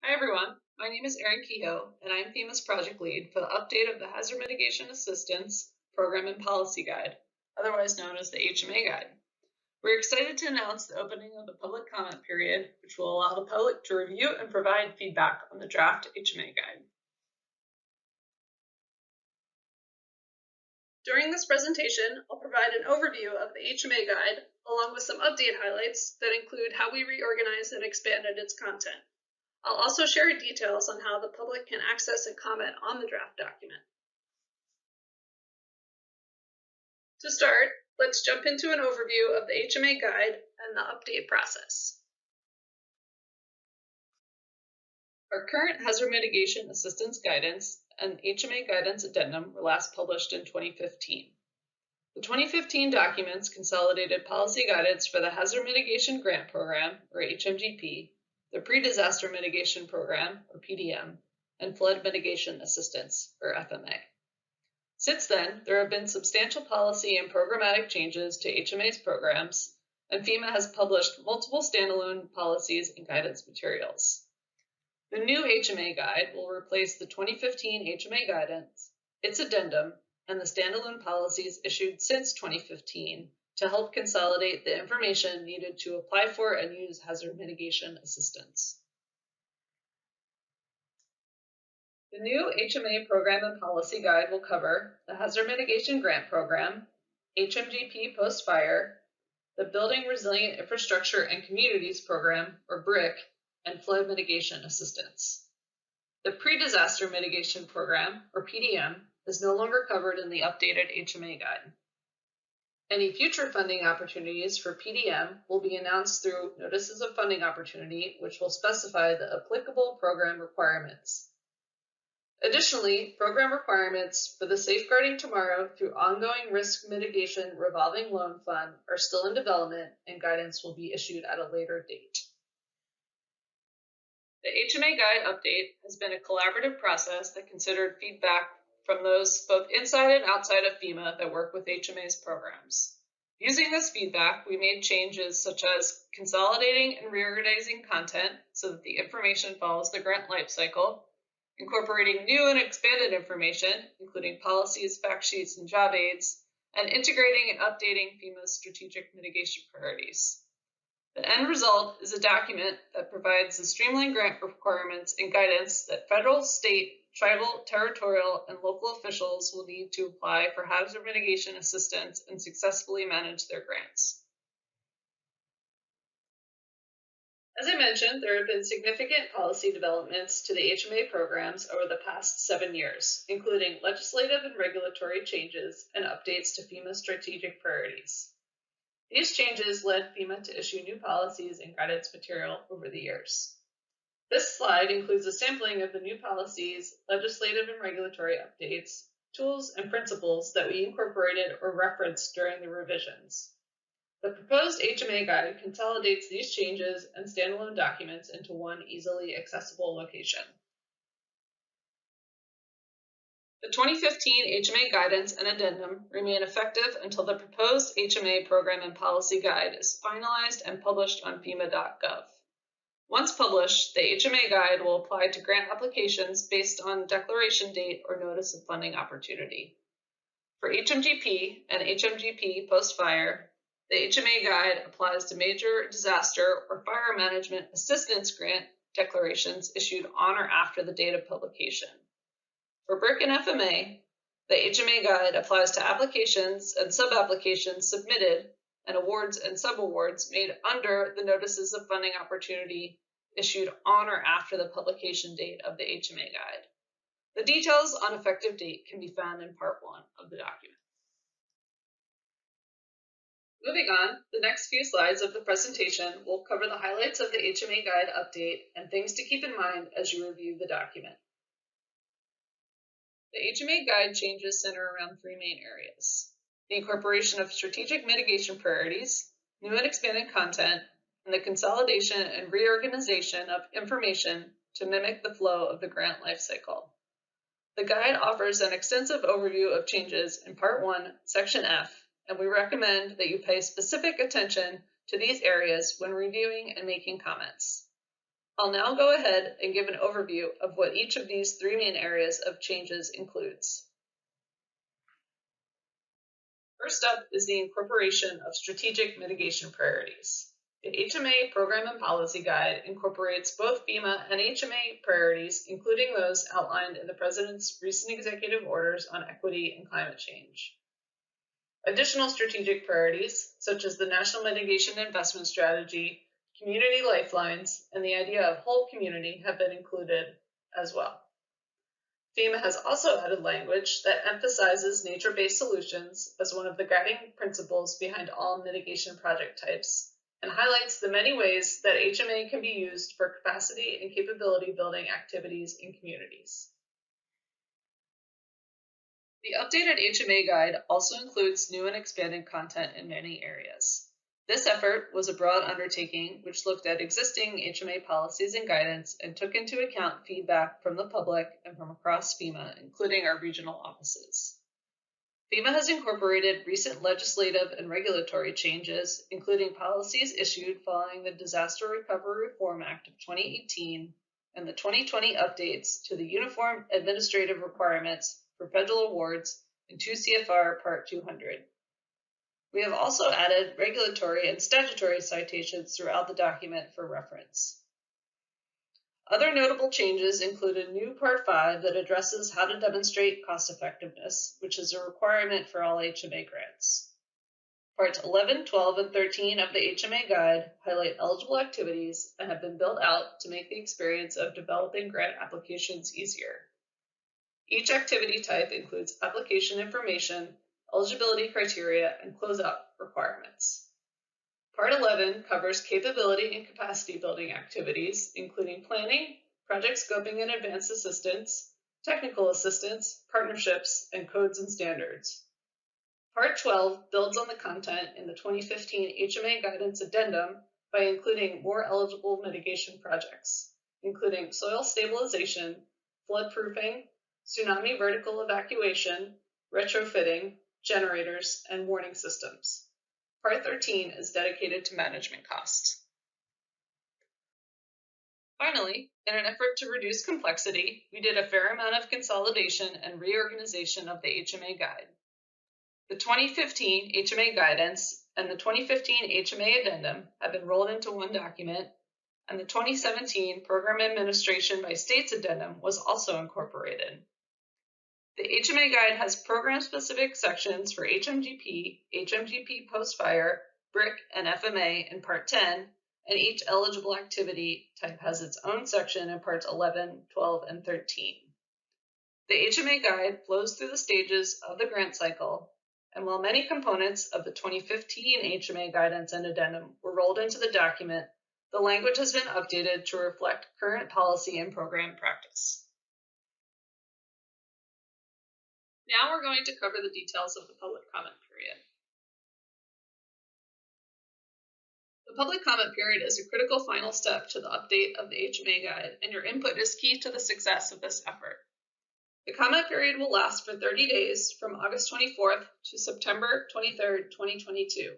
Hi everyone, my name is Erin Kehoe, and I'm FEMA's project lead for the update of the Hazard Mitigation Assistance Program and Policy Guide, otherwise known as the HMA Guide. We're excited to announce the opening of the public comment period, which will allow the public to review and provide feedback on the draft HMA Guide. During this presentation, I'll provide an overview of the HMA Guide, along with some update highlights that include how we reorganized and expanded its content. I'll also share details on how the public can access and comment on the draft document. To start, let's jump into an overview of the HMA Guide and the update process. Our current Hazard Mitigation Assistance Guidance and HMA Guidance Addendum were last published in 2015. The 2015 documents consolidated policy guidance for the Hazard Mitigation Grant Program, or HMGP, the Pre-Disaster Mitigation Program, or PDM, and Flood Mitigation Assistance, or FMA. Since then, there have been substantial policy and programmatic changes to HMA's programs, and FEMA has published multiple standalone policies and guidance materials. The new HMA Guide will replace the 2015 HMA Guidance, its addendum, and the standalone policies issued since 2015 to help consolidate the information needed to apply for and use hazard mitigation assistance. The new HMA Program and Policy Guide will cover the Hazard Mitigation Grant Program, HMGP Post-Fire, the Building Resilient Infrastructure and Communities Program, or BRIC, and Flood Mitigation Assistance. The Pre-Disaster Mitigation Program, or PDM, is no longer covered in the updated HMA Guide. Any future funding opportunities for PDM will be announced through Notices of Funding Opportunity, which will specify the applicable program requirements. Additionally, program requirements for the Safeguarding Tomorrow through Ongoing Risk Mitigation Revolving Loan Fund are still in development, and guidance will be issued at a later date. The HMA Guide update has been a collaborative process that considered feedback from those both inside and outside of FEMA that work with HMA's programs. Using this feedback, we made changes such as consolidating and reorganizing content so that the information follows the grant lifecycle, incorporating new and expanded information, including policies, fact sheets, and job aids, and integrating and updating FEMA's strategic mitigation priorities. The end result is a document that provides the streamlined grant requirements and guidance that federal, state, tribal, territorial, and local officials will need to apply for hazard mitigation assistance and successfully manage their grants. As I mentioned, there have been significant policy developments to the HMA programs over the past 7 years, including legislative and regulatory changes and updates to FEMA's strategic priorities. These changes led FEMA to issue new policies and guidance material over the years. This slide includes a sampling of the new policies, legislative and regulatory updates, tools, and principles that we incorporated or referenced during the revisions. The proposed HMA Guide consolidates these changes and standalone documents into one easily accessible location. The 2015 HMA Guidance and Addendum remain effective until the proposed HMA Program and Policy Guide is finalized and published on FEMA.gov. Once published, the HMA Guide will apply to grant applications based on declaration date or notice of funding opportunity. For HMGP and HMGP Post-Fire, the HMA Guide applies to major disaster or fire management assistance grant declarations issued on or after the date of publication. For BRIC and FMA, the HMA Guide applies to applications and sub-applications submitted and awards and sub-awards made under the Notices of Funding Opportunity issued on or after the publication date of the HMA Guide. The details on effective date can be found in Part 1 of the document. Moving on, the next few slides of the presentation will cover the highlights of the HMA Guide update and things to keep in mind as you review the document. The HMA Guide changes center around 3 main areas: the incorporation of strategic mitigation priorities, new and expanded content, and the consolidation and reorganization of information to mimic the flow of the grant lifecycle. The guide offers an extensive overview of changes in Part 1, Section F, and we recommend that you pay specific attention to these areas when reviewing and making comments. I'll now go ahead and give an overview of what each of these three main areas of changes includes. First up is the incorporation of strategic mitigation priorities. The HMA Program and Policy Guide incorporates both FEMA and HMA priorities, including those outlined in the President's recent executive orders on equity and climate change. Additional strategic priorities, such as the National Mitigation Investment Strategy, community lifelines, and the idea of whole community, have been included as well. FEMA has also added language that emphasizes nature-based solutions as one of the guiding principles behind all mitigation project types, and highlights the many ways that HMA can be used for capacity and capability building activities in communities. The updated HMA guide also includes new and expanded content in many areas. This effort was a broad undertaking which looked at existing HMA policies and guidance and took into account feedback from the public and from across FEMA, including our regional offices. FEMA has incorporated recent legislative and regulatory changes, including policies issued following the Disaster Recovery Reform Act of 2018 and the 2020 updates to the Uniform Administrative Requirements for Federal Awards in 2 CFR Part 200. We have also added regulatory and statutory citations throughout the document for reference. Other notable changes include a new Part 5 that addresses how to demonstrate cost effectiveness, which is a requirement for all HMA grants. Parts 11, 12, and 13 of the HMA Guide highlight eligible activities and have been built out to make the experience of developing grant applications easier. Each activity type includes application information, eligibility criteria, and closeout requirements. Part 11 covers capability and capacity building activities, including planning, project scoping and advanced assistance, technical assistance, partnerships, and codes and standards. Part 12 builds on the content in the 2015 HMA Guidance Addendum by including more eligible mitigation projects, including soil stabilization, floodproofing, tsunami vertical evacuation, retrofitting, generators, and warning systems. Part 13 is dedicated to management costs. Finally, in an effort to reduce complexity, we did a fair amount of consolidation and reorganization of the HMA Guide. The 2015 HMA Guidance and the 2015 HMA Addendum have been rolled into one document, and the 2017 Program Administration by States Addendum was also incorporated. The HMA Guide has program-specific sections for HMGP, HMGP post-fire, BRIC, and FMA in Part 10, and each eligible activity type has its own section in Parts 11, 12, and 13. The HMA Guide flows through the stages of the grant cycle, and while many components of the 2015 HMA Guidance and Addendum were rolled into the document, the language has been updated to reflect current policy and program practice. Now we're going to cover the details of the public comment period. The public comment period is a critical final step to the update of the HMA Guide, and your input is key to the success of this effort. The comment period will last for 30 days from August 24th to September 23rd, 2022.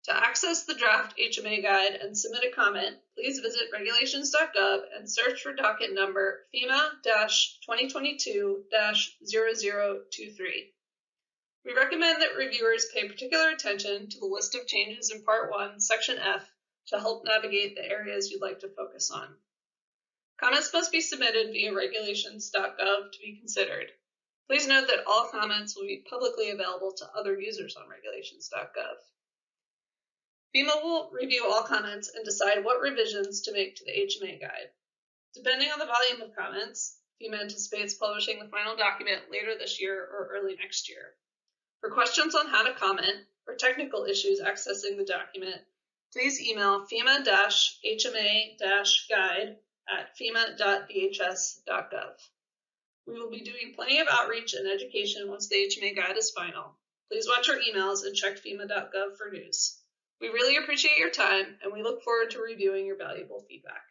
To access the draft HMA Guide and submit a comment, please visit regulations.gov and search for docket number FEMA-2022-0023. We recommend that reviewers pay particular attention to the list of changes in Part 1, Section F, to help navigate the areas you'd like to focus on. Comments must be submitted via regulations.gov to be considered. Please note that all comments will be publicly available to other users on regulations.gov. FEMA will review all comments and decide what revisions to make to the HMA Guide. Depending on the volume of comments, FEMA anticipates publishing the final document later this year or early next year. For questions on how to comment or technical issues accessing the document, please email FEMA-HMA-guide@fema.dhs.gov. We will be doing plenty of outreach and education once the HMA Guide is final. Please watch our emails and check FEMA.gov for news. We really appreciate your time, and we look forward to reviewing your valuable feedback.